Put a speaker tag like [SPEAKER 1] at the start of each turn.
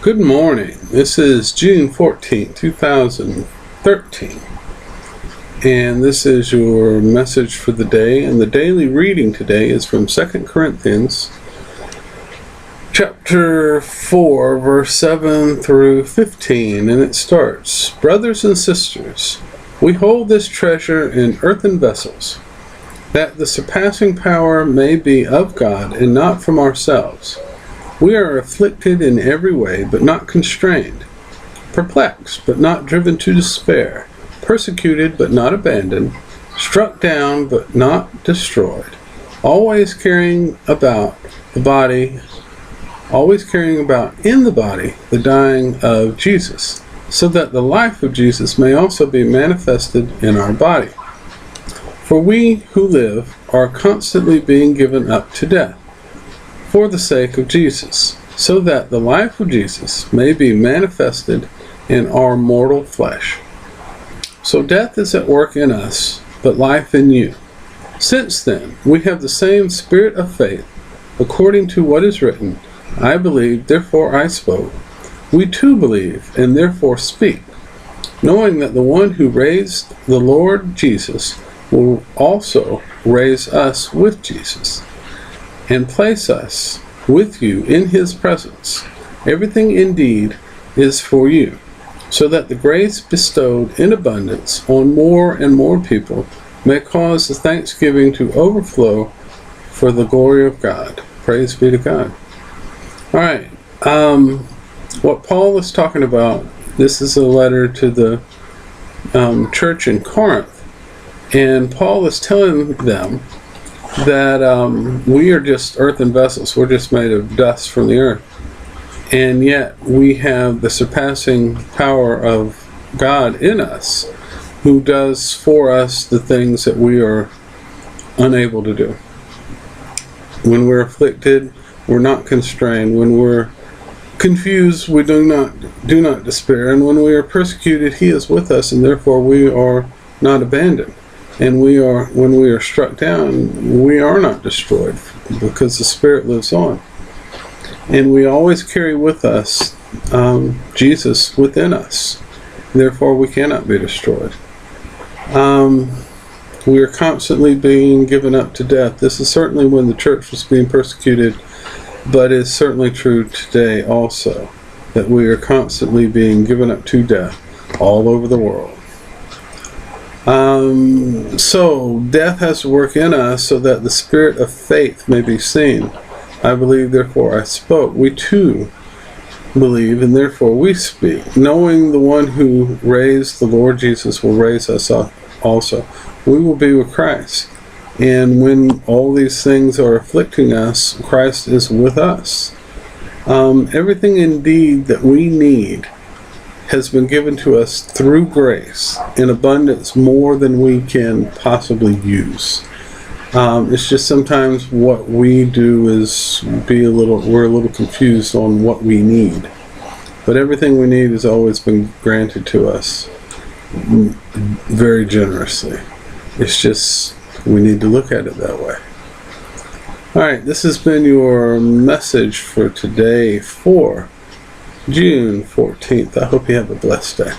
[SPEAKER 1] Good morning. This is June 14, 2013. And this is your message for the day. And the daily reading today is from 2 Corinthians chapter 4, verse 7 through 15. And it starts, "Brothers and sisters, we hold this treasure in earthen vessels, that the surpassing power may be of God and not from ourselves. We are afflicted in every way, but not constrained, perplexed, but not driven to despair, persecuted, but not abandoned, struck down, but not destroyed, always carrying about in the body the dying of Jesus, so that the life of Jesus may also be manifested in our body. For we who live are constantly being given up to death, for the sake of Jesus, so that the life of Jesus may be manifested in our mortal flesh. So death is at work in us, but life in you. Since then, we have the same spirit of faith, according to what is written, I believed, therefore I spoke. We too believe, and therefore speak, knowing that the one who raised the Lord Jesus will also raise us with Jesus, and place us with you in his presence. Everything indeed is for you, so that the grace bestowed in abundance on more and more people may cause the thanksgiving to overflow for the glory of God. Praise be to God. Alright, what Paul is talking about, this is a letter to the church in Corinth, and Paul is telling them that we are just earthen vessels. We're just made of dust from the earth. And yet we have the surpassing power of God in us, who does for us the things that we are unable to do. When we're afflicted, we're not constrained. When we're confused, we do not despair. And when we are persecuted, he is with us, and therefore we are not abandoned. And when we are struck down, we are not destroyed, because the Spirit lives on. And we always carry with us Jesus within us. Therefore, we cannot be destroyed. We are constantly being given up to death. This is certainly when the church was being persecuted, but it's certainly true today also, that we are constantly being given up to death all over the world. So death has to work in us so that the spirit of faith may be seen. I believe, therefore I spoke. We too believe, and therefore we speak, knowing the one who raised the Lord Jesus will raise us up also. We will be with Christ. And when all these things are afflicting us, Christ is with us. Everything indeed that we need has been given to us through grace in abundance, more than we can possibly use. It's just sometimes what we do is we're a little confused on what we need. But everything we need has always been granted to us very generously. It's just we need to look at it that way. Alright, this has been your message for today for June 14th. I hope you have a blessed day.